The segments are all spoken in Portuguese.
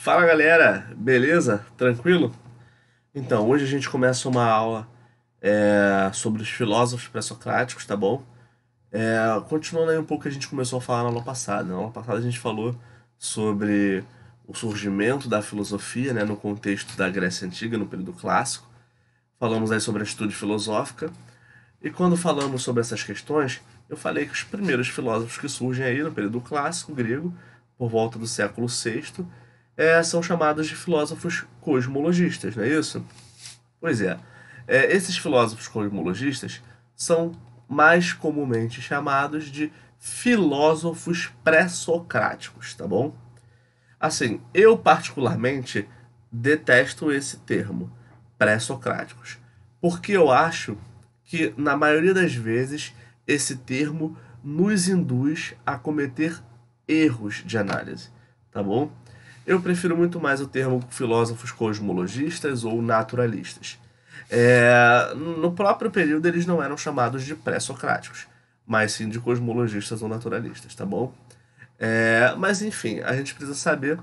Fala galera, beleza? Tranquilo? Então, hoje a gente começa uma aula sobre os filósofos pré-socráticos, tá bom? Continuando aí um pouco o que a gente começou a falar na aula passada. Na aula passada a gente falou sobre o surgimento da filosofia, né, no contexto da Grécia Antiga, no período clássico. Falamos aí sobre a atitude filosófica. E quando falamos sobre essas questões, eu falei que os primeiros filósofos que surgem aí no período clássico grego, por volta do século VI, são chamados de filósofos cosmologistas, não é isso? Pois é. Esses filósofos cosmologistas são mais comumente chamados de filósofos pré-socráticos, tá bom? Assim, eu particularmente detesto esse termo, pré-socráticos, porque eu acho que, na maioria das vezes, esse termo nos induz a cometer erros de análise, tá bom? Eu prefiro muito mais o termo filósofos cosmologistas ou naturalistas. No próprio período, eles não eram chamados de pré-socráticos, mas sim de cosmologistas ou naturalistas, tá bom? Mas enfim, a gente precisa saber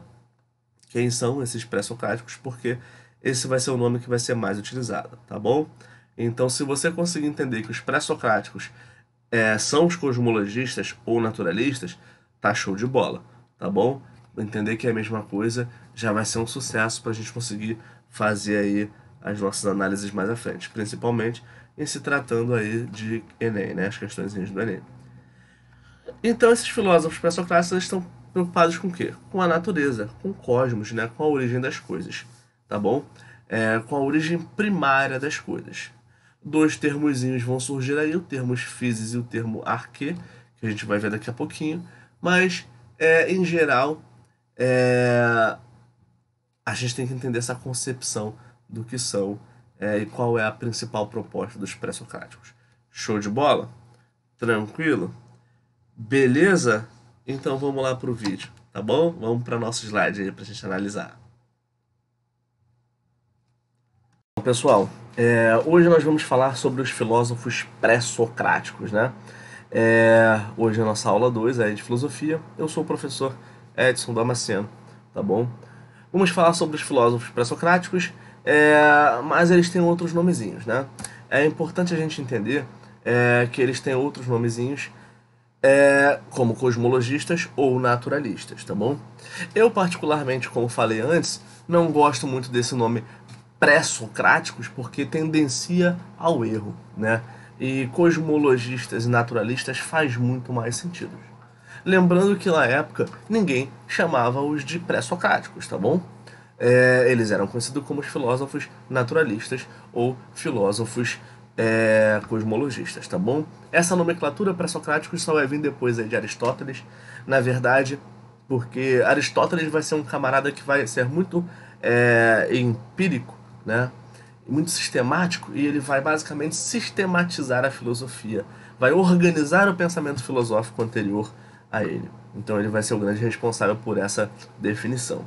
quem são esses pré-socráticos, porque esse vai ser o nome que vai ser mais utilizado, tá bom? Então, se você conseguir entender que os pré-socráticos são os cosmologistas ou naturalistas, tá show de bola, tá bom? Entender que é a mesma coisa já vai ser um sucesso para a gente conseguir fazer aí as nossas análises mais à frente, principalmente em se tratando aí de Enem, né? As questões do Enem. Então, esses filósofos pré-socráticos estão preocupados com o quê? Com a natureza, com o cosmos, né? Com a origem das coisas, tá bom? Com a origem primária das coisas. Dois termozinhos vão surgir aí, o termo physis e o termo arche, que a gente vai ver daqui a pouquinho, mas, em geral, a gente tem que entender essa concepção do que são e qual é a principal proposta dos pré-socráticos. Show de bola? Tranquilo? Beleza? Então vamos lá pro vídeo, tá bom? Vamos para nosso slide aí pra gente analisar. Bom, pessoal, hoje nós vamos falar sobre os filósofos pré-socráticos, né? Hoje é a nossa aula 2 é de filosofia. Eu sou o professor Edson Damasceno, tá bom? Vamos falar sobre os filósofos pré-socráticos, mas eles têm outros nomezinhos, né? É importante a gente entender que eles têm outros nomezinhos como cosmologistas ou naturalistas, tá bom? Eu, particularmente, como falei antes, não gosto muito desse nome pré-socráticos porque tendencia ao erro, né? E cosmologistas e naturalistas faz muito mais sentido. Lembrando que na época ninguém chamava-os de pré-socráticos, tá bom? Eles eram conhecidos como os filósofos naturalistas ou filósofos cosmologistas, tá bom? Essa nomenclatura pré-socráticos só vai vir depois aí de Aristóteles, na verdade, porque Aristóteles vai ser um camarada que vai ser muito empírico, né? Muito sistemático, e ele vai basicamente sistematizar a filosofia, vai organizar o pensamento filosófico anterior a ele. Então ele vai ser o grande responsável por essa definição,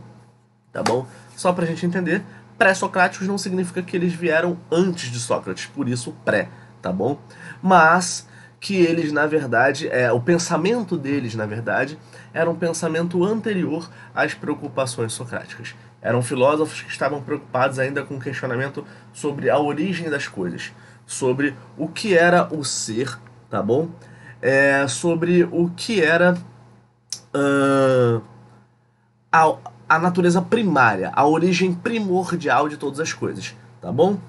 tá bom? Só pra gente entender, pré-socráticos não significa que eles vieram antes de Sócrates, por isso pré, tá bom? Mas que eles, na verdade, o pensamento deles, na verdade, era um pensamento anterior às preocupações socráticas. Eram filósofos que estavam preocupados ainda com o questionamento sobre a origem das coisas, sobre o que era o ser, tá bom? Sobre o que era uh, a, a natureza primária, a origem primordial de todas as coisas, tá bom?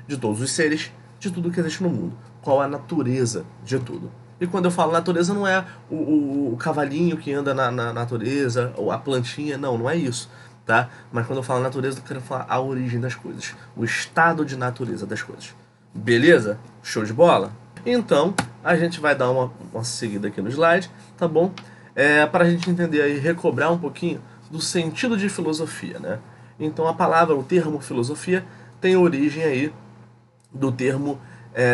De todos os seres, de tudo que existe no mundo. Qual a natureza de tudo. E quando eu falo natureza, não é o cavalinho que anda na natureza, ou a plantinha, não é isso, tá? Mas quando eu falo natureza, eu quero falar a origem das coisas, o estado de natureza das coisas. Beleza? Show de bola? Então, a gente vai dar uma seguida aqui no slide, tá bom? Para a gente entender e recobrar um pouquinho do sentido de filosofia, né? Então a palavra, o termo filosofia, tem origem aí do termo,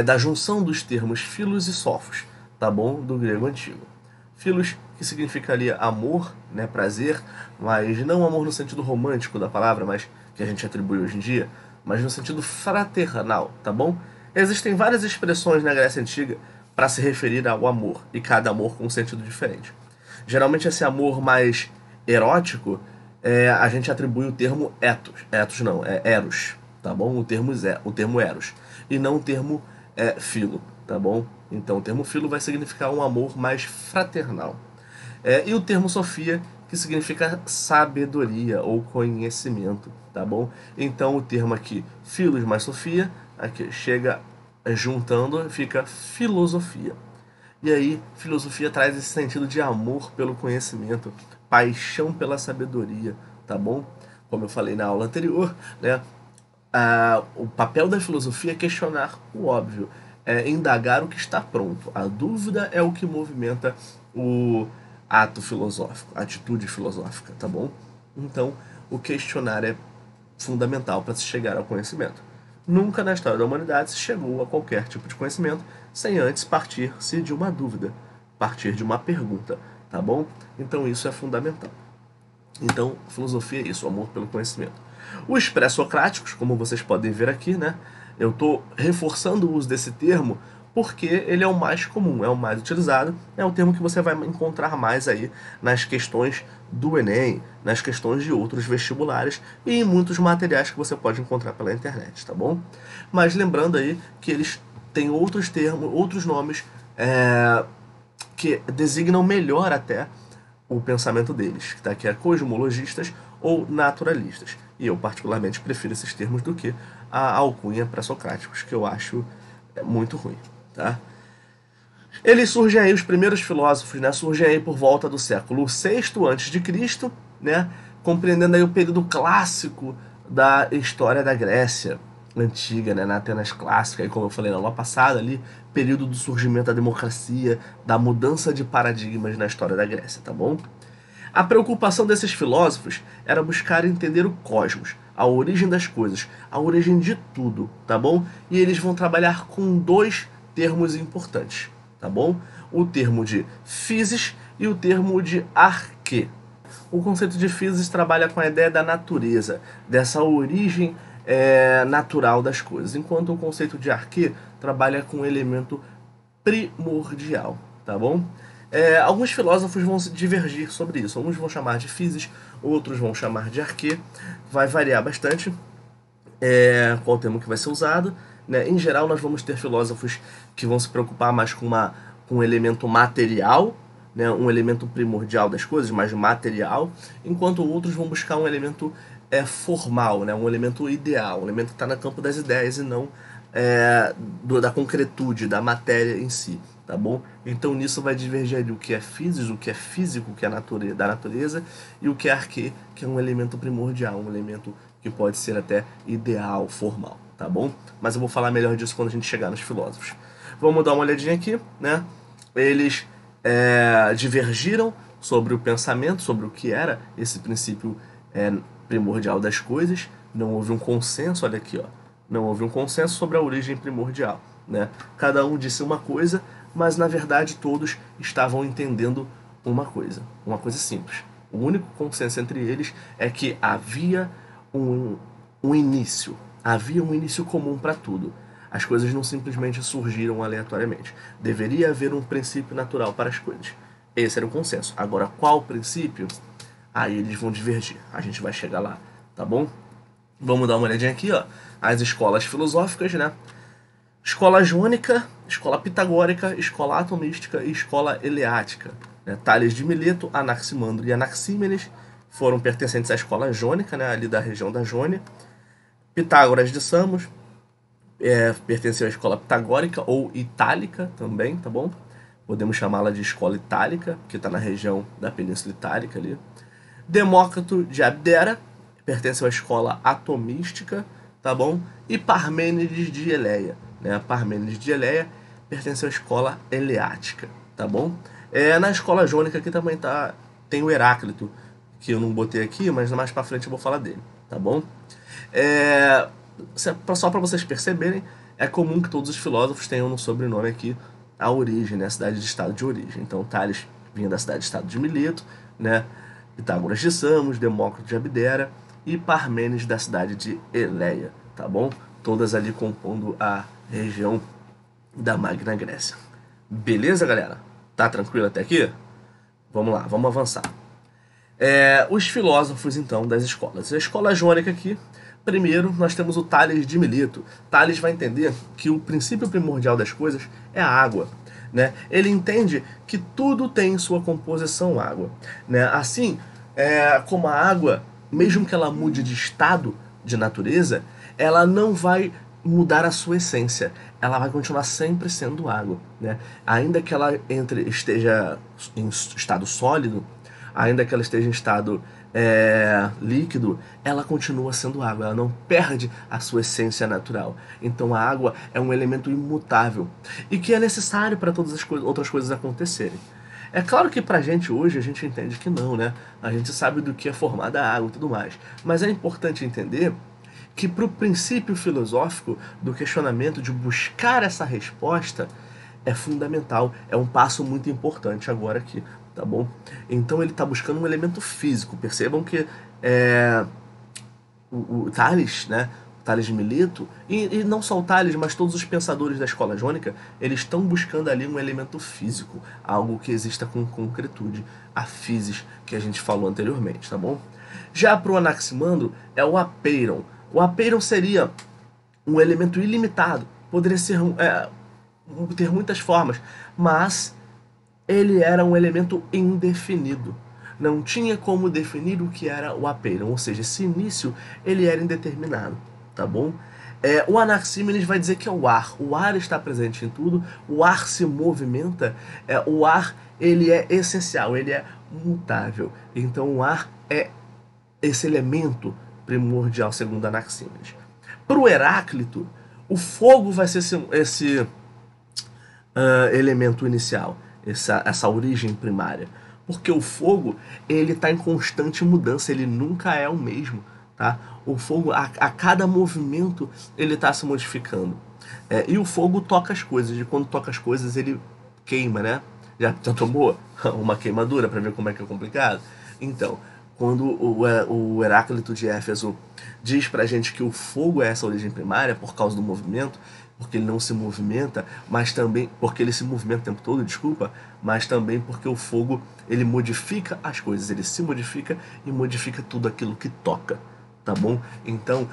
da junção dos termos philos e sophos, tá bom? Do grego antigo. Philos, que significaria amor, né, prazer, mas não amor no sentido romântico da palavra, mas que a gente atribui hoje em dia, mas no sentido fraternal, tá bom? Existem várias expressões na Grécia Antiga para se referir ao amor, e cada amor com um sentido diferente. Geralmente esse amor mais erótico a gente atribui o termo ethos não, é eros, tá bom? O termo eros, e não o termo filo, tá bom? Então o termo filo vai significar um amor mais fraternal. E o termo Sofia, que significa sabedoria ou conhecimento, tá bom? Então o termo aqui, Filos mais Sofia, aqui chega juntando, fica filosofia. E aí, filosofia traz esse sentido de amor pelo conhecimento, paixão pela sabedoria, tá bom? Como eu falei na aula anterior, né? O papel da filosofia é questionar o óbvio, é indagar o que está pronto. A dúvida é o que movimenta o ato filosófico, a atitude filosófica, tá bom? Então, o questionar é fundamental para se chegar ao conhecimento. Nunca na história da humanidade se chegou a qualquer tipo de conhecimento sem antes partir-se de uma dúvida, partir de uma pergunta, tá bom? Então isso é fundamental. Então, filosofia é isso, o amor pelo conhecimento. Os pré-socráticos, como vocês podem ver aqui, né? Eu estou reforçando o uso desse termo porque ele é o mais comum, é o mais utilizado, é o termo que você vai encontrar mais aí nas questões do Enem, nas questões de outros vestibulares e em muitos materiais que você pode encontrar pela internet, tá bom? Mas lembrando aí que eles têm outros termos, outros nomes que designam melhor até o pensamento deles, que tá aqui é cosmologistas ou naturalistas. E eu particularmente prefiro esses termos do que a alcunha pré-socráticos, que eu acho muito ruim, tá? Eles surgem aí, os primeiros filósofos, né, surgem aí por volta do século VI antes de Cristo, né, compreendendo aí o período clássico da história da Grécia antiga, né, na Atenas clássica, e como eu falei na aula passada ali, período do surgimento da democracia, da mudança de paradigmas na história da Grécia, tá bom? A preocupação desses filósofos era buscar entender o cosmos, a origem das coisas, a origem de tudo, tá bom? E eles vão trabalhar com dois termos importantes, tá bom? O termo de physis e o termo de arche. O conceito de physis trabalha com a ideia da natureza, dessa origem natural das coisas, enquanto o conceito de arche trabalha com o elemento primordial, tá bom? Alguns filósofos vão divergir sobre isso. Alguns vão chamar de physis, outros vão chamar de arche. Vai variar bastante qual o termo que vai ser usado. Né? Em geral, nós vamos ter filósofos que vão se preocupar mais com um elemento material, né? Um elemento primordial das coisas, mais material, enquanto outros vão buscar um elemento formal, né? Um elemento ideal, um elemento que está no campo das ideias e não da concretude, da matéria em si, tá bom? Então nisso vai divergir o que é físico, o que é físico, que é da natureza, e o que é arque, que é um elemento primordial, um elemento que pode ser até ideal, formal, tá bom? Mas eu vou falar melhor disso quando a gente chegar nos filósofos. Vamos dar uma olhadinha aqui, né? Eles divergiram sobre o pensamento, sobre o que era esse princípio primordial das coisas. Não houve um consenso, olha aqui, ó. Não houve um consenso sobre a origem primordial, né? Cada um disse uma coisa, mas na verdade todos estavam entendendo uma coisa simples. O único consenso entre eles é que havia um início, havia um início comum para tudo. As coisas não simplesmente surgiram aleatoriamente. Deveria haver um princípio natural para as coisas. Esse era o consenso. Agora, qual princípio? Aí eles vão divergir. A gente vai chegar lá, tá bom? Vamos dar uma olhadinha aqui, ó. As escolas filosóficas, né? Escola jônica, escola pitagórica, escola atomística e escola eleática. Né? Tales de Mileto, Anaximandro e Anaxímenes foram pertencentes à escola jônica, né? Ali da região da Jônia. Pitágoras de Samos pertenceu à escola pitagórica ou itálica também, tá bom? Podemos chamá-la de escola itálica, que está na região da Península Itálica ali. Demócrito de Abdera pertenceu à escola atomística, tá bom? E Parmênides de Eleia, né? Parmênides de Eleia pertenceu à escola eleática, tá bom? Na escola jônica aqui também tem o Heráclito, que eu não botei aqui, mas mais pra frente eu vou falar dele, tá bom? Só para vocês perceberem, é comum que todos os filósofos tenham no sobrenome aqui a origem, né? A cidade de estado de origem. Então, Tales vinha da cidade de estado de Mileto, né? Pitágoras de Samos, Demócrito de Abdera e Parmênides da cidade de Eleia, tá bom? Todas ali compondo a região da Magna Grécia. Beleza, galera? Tá tranquilo até aqui? Vamos lá, vamos avançar. Os filósofos, então, das escolas. A escola jônica aqui, primeiro, nós temos o Tales de Mileto. Tales vai entender que o princípio primordial das coisas é a água. Né? Ele entende que tudo tem em sua composição água. Né? Assim, como a água, mesmo que ela mude de estado de natureza, ela não vai mudar a sua essência. Ela vai continuar sempre sendo água. Né? Ainda que ela esteja em estado sólido, ainda que ela esteja em estado líquido, ela continua sendo água, ela não perde a sua essência natural. Então a água é um elemento imutável e que é necessário para todas as outras coisas acontecerem. É claro que pra gente hoje a gente entende que não, né? A gente sabe do que é formada a água e tudo mais. Mas é importante entender que para o princípio filosófico do questionamento de buscar essa resposta é fundamental, é um passo muito importante agora aqui, tá bom? Então ele está buscando um elemento físico. Percebam que o Tales, né? O Tales de Mileto, e não só o Tales, mas todos os pensadores da escola jônica, eles estão buscando ali um elemento físico, algo que exista com concretude, a physis que a gente falou anteriormente, tá bom? Já para o Anaximandro é o apeiron. O apeiron seria um elemento ilimitado, poderia ser ter muitas formas, mas ele era um elemento indefinido. Não tinha como definir o que era o apeiron, ou seja, esse início ele era indeterminado, tá bom? O Anaxímenes vai dizer que é o ar está presente em tudo, o ar se movimenta, o ar ele é essencial, ele é mutável, então o ar é esse elemento primordial segundo Anaxímenes. Para o Heráclito, o fogo vai ser esse elemento inicial, essa origem primária. Porque o fogo ele está em constante mudança, ele nunca é o mesmo. Tá? O fogo, a cada movimento, ele está se modificando. E o fogo toca as coisas, e quando toca as coisas, ele queima, né? Já tomou uma queimadura para ver como é que é complicado? Então, quando o Heráclito de Éfeso diz pra gente que o fogo é essa origem primária por causa do movimento, porque ele não se movimenta, mas também porque ele se movimenta o tempo todo, desculpa, mas também porque o fogo ele modifica as coisas, ele se modifica e modifica tudo aquilo que toca, tá bom? Então,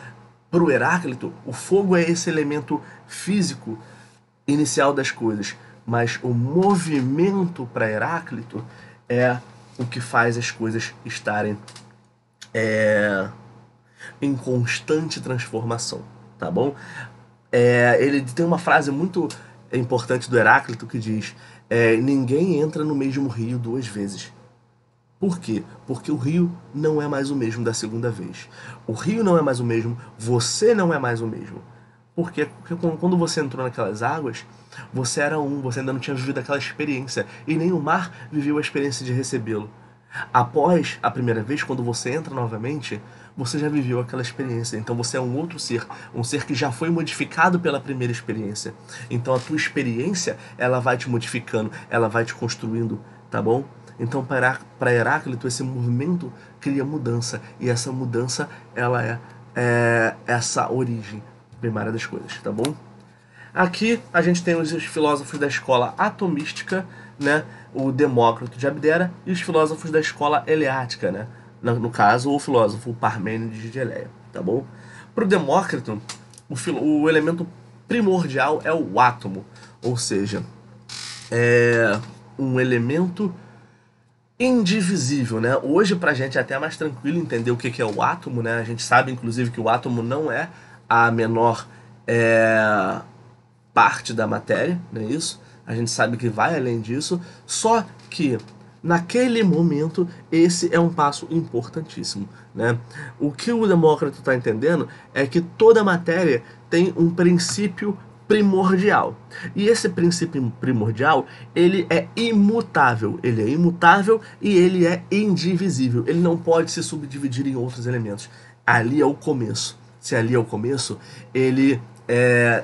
para o Heráclito, o fogo é esse elemento físico inicial das coisas, mas o movimento para Heráclito é o que faz as coisas estarem em constante transformação, tá bom? Ele tem uma frase muito importante do Heráclito que diz: ninguém entra no mesmo rio duas vezes. Por quê? Porque o rio não é mais o mesmo da segunda vez. O rio não é mais o mesmo, você não é mais o mesmo. Por quê? Porque quando você entrou naquelas águas, você era você ainda não tinha vivido aquela experiência, e nem o mar viveu a experiência de recebê-lo. Após a primeira vez, quando você entra novamente, você já viveu aquela experiência. Então você é um outro ser, um ser que já foi modificado pela primeira experiência. Então a tua experiência, ela vai te modificando, ela vai te construindo, tá bom? Então para Heráclito esse movimento cria mudança, e essa mudança ela é essa origem primária das coisas, tá bom? Aqui a gente tem os filósofos da escola atomística, né? O Demócrito de Abdera, e os filósofos da escola eleática, né? No caso, o filósofo Parmênides de Eleia, tá bom? Para o Demócrito, o elemento primordial é o átomo, ou seja, é um elemento indivisível, né? Hoje pra gente é até mais tranquilo entender o que é o átomo, né? A gente sabe, inclusive, que o átomo não é a menor parte da matéria, não é isso? A gente sabe que vai além disso, só que naquele momento esse é um passo importantíssimo, né? O que o Demócrito está entendendo é que toda matéria tem um princípio primordial. E esse princípio primordial, ele é imutável e ele é indivisível. Ele não pode se subdividir em outros elementos. Ali é o começo. Se ali é o começo, ele é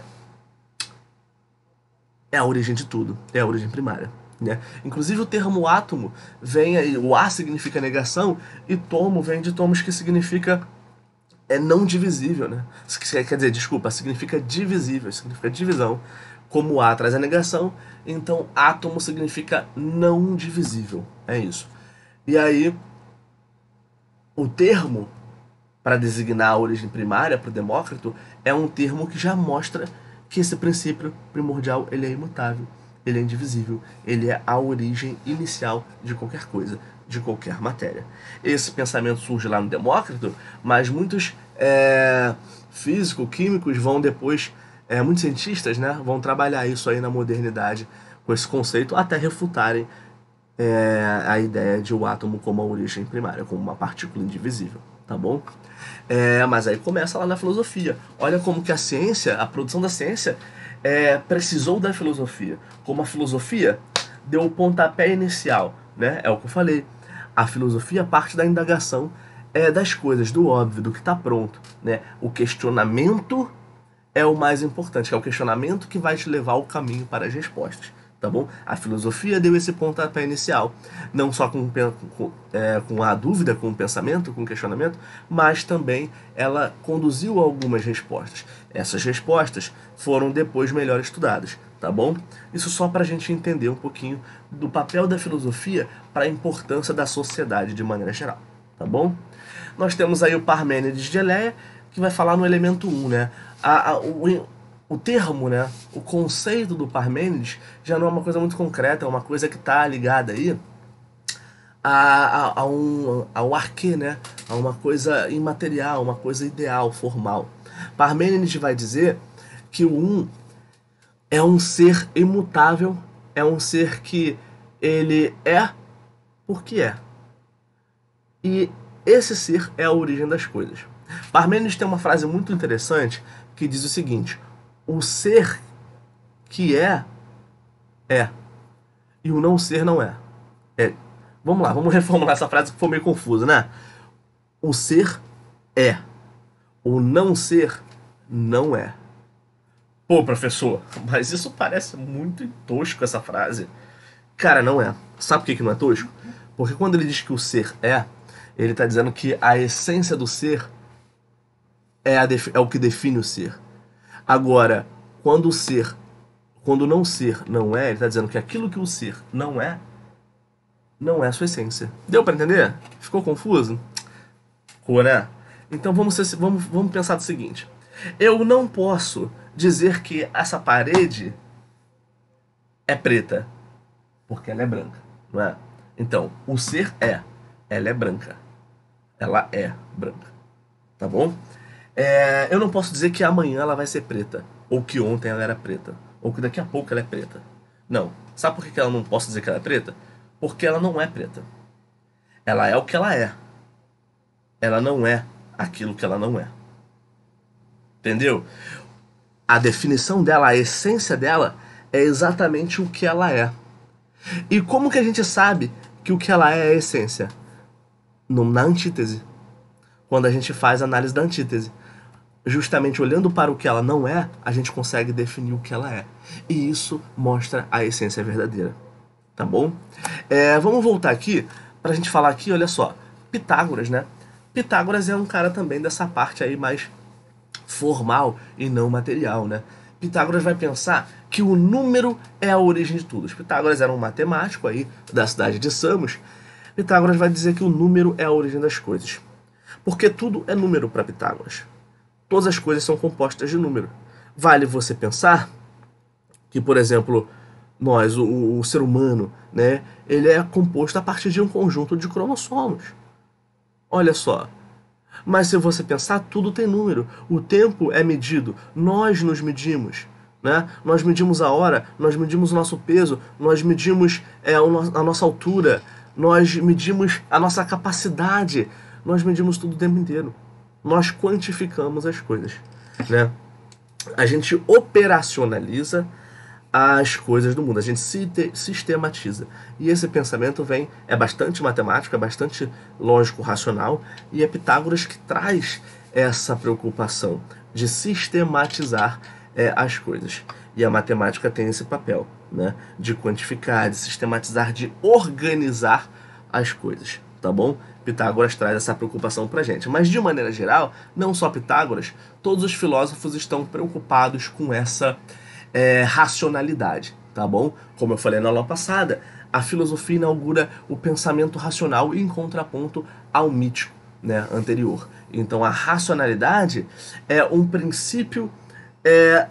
a origem de tudo, é a origem primária. Né? Inclusive o termo átomo vem aí, o A significa negação e tomo vem de tomos que significa não divisível, né? Quer dizer, desculpa, significa divisível, significa divisão. Como A traz a negação, então átomo significa não divisível, é isso. E aí O termo para designar a origem primária para o Demócrito é um termo que já mostra que esse princípio primordial ele é imutável, ele é indivisível, ele é a origem inicial de qualquer coisa, de qualquer matéria. Esse pensamento surge lá no Demócrito, mas muitos físicos, químicos vão depois, muitos cientistas, né, vão trabalhar isso aí na modernidade com esse conceito até refutarem a ideia de o átomo como a origem primária, como uma partícula indivisível, tá bom? Mas aí começa lá na filosofia. Olha como que a ciência, a produção da ciência, precisou da filosofia. Como a filosofia deu o pontapé inicial, né? É o que eu falei. A filosofia parte da indagação das coisas, do óbvio, do que está pronto, né? O questionamento é o mais importante, que é o questionamento que vai te levar ao caminho para as respostas, tá bom? A filosofia deu esse pontapé inicial, não só com a dúvida, com o pensamento, com o questionamento, mas também ela conduziu a algumas respostas. Essas respostas foram depois melhor estudadas, tá bom? Isso só para a gente entender um pouquinho do papel da filosofia para a importância da sociedade de maneira geral, tá bom? Nós temos aí o Parmênides de Eleia, que vai falar no elemento 1, né? O termo, né? O conceito do Parmênides já não é uma coisa muito concreta, é uma coisa que está ligada aí ao arquê, né? A uma coisa imaterial, uma coisa ideal, formal. Parmênides vai dizer que o um é um ser imutável, é um ser que ele é porque é. E esse ser é a origem das coisas. Parmênides tem uma frase muito interessante que diz o seguinte: o ser que é, e o não ser não é. Vamos lá, vamos reformular essa frase que foi meio confusa, né? O ser é, o não ser não é. Pô, professor, mas isso parece muito tosco, essa frase. Cara, não é. Sabe por que não é tosco? Porque quando ele diz que o ser é, ele está dizendo que a essência do ser é o que define o ser. Agora, quando o não ser não é, ele está dizendo que aquilo que o ser não é a sua essência. Deu para entender? Ficou confuso? Ficou, né? Então vamos pensar do seguinte: eu não posso dizer que essa parede é preta, porque ela é branca, não é? Então, o ser ela é branca. Ela é branca. Tá bom? Eu não posso dizer que amanhã ela vai ser preta, ou que ontem ela era preta, ou que daqui a pouco ela é preta. Não. Sabe por que ela não posso dizer que ela é preta? Porque ela não é preta. Ela é o que ela é. Ela não é aquilo que ela não é. Entendeu? A definição dela, a essência dela, é exatamente o que ela é. E como que a gente sabe que o que ela é a essência? Na antítese. Quando a gente faz a análise da antítese. Justamente olhando para o que ela não é, a gente consegue definir o que ela é. E isso mostra a essência verdadeira. Tá bom? Vamos voltar aqui para a gente falar aqui, olha só. Pitágoras, né? Pitágoras é um cara também dessa parte aí mais formal e não material, né? Pitágoras vai pensar que o número é a origem de tudo. Pitágoras era um matemático aí da cidade de Samos. Pitágoras vai dizer que o número é a origem das coisas. Porque tudo é número para Pitágoras. Todas as coisas são compostas de número. Vale você pensar que, por exemplo, nós, o ser humano, né, ele é composto a partir de um conjunto de cromossomos. Olha só. Mas se você pensar, tudo tem número. O tempo é medido. Nós nos medimos. Né? Nós medimos a hora, nós medimos o nosso peso, nós medimos a nossa altura, nós medimos a nossa capacidade, nós medimos tudo o tempo inteiro. Nós quantificamos as coisas, né? A gente operacionaliza as coisas do mundo, a gente sistematiza. E esse pensamento é bastante matemático, é bastante lógico, racional, e é Pitágoras que traz essa preocupação de sistematizar as coisas. E a matemática tem esse papel, né? De quantificar, de sistematizar, de organizar as coisas, tá bom? Pitágoras traz essa preocupação pra gente. Mas, de maneira geral, não só Pitágoras, todos os filósofos estão preocupados com essa racionalidade, tá bom? Como eu falei na aula passada, a filosofia inaugura o pensamento racional em contraponto ao mítico, né, anterior. Então a racionalidade é um princípio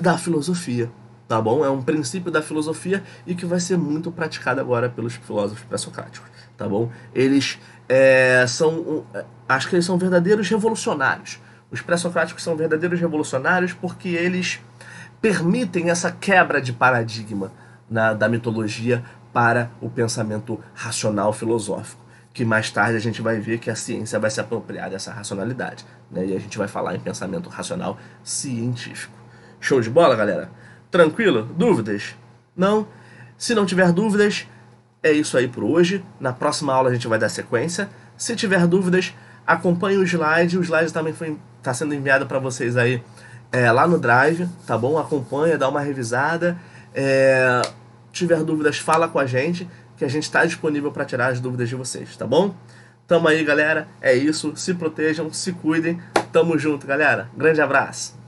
da filosofia, tá bom? É um princípio da filosofia e que vai ser muito praticado agora pelos filósofos pré-socráticos, tá bom? Eles acho que eles são verdadeiros revolucionários. Os pré-socráticos são verdadeiros revolucionários porque eles permitem essa quebra de paradigma da mitologia para o pensamento racional filosófico, que mais tarde a gente vai ver que a ciência vai se apropriar dessa racionalidade, né? E a gente vai falar em pensamento racional científico. Show de bola, galera? Tranquilo? Dúvidas? Não? Se não tiver dúvidas, é isso aí por hoje. Na próxima aula a gente vai dar sequência. Se tiver dúvidas, acompanhe o slide. O slide também está sendo enviado para vocês aí lá no Drive, tá bom? Acompanha, dá uma revisada. Tiver dúvidas, fala com a gente, que a gente está disponível para tirar as dúvidas de vocês, tá bom? Tamo aí, galera. É isso. Se protejam, se cuidem. Tamo junto, galera. Grande abraço.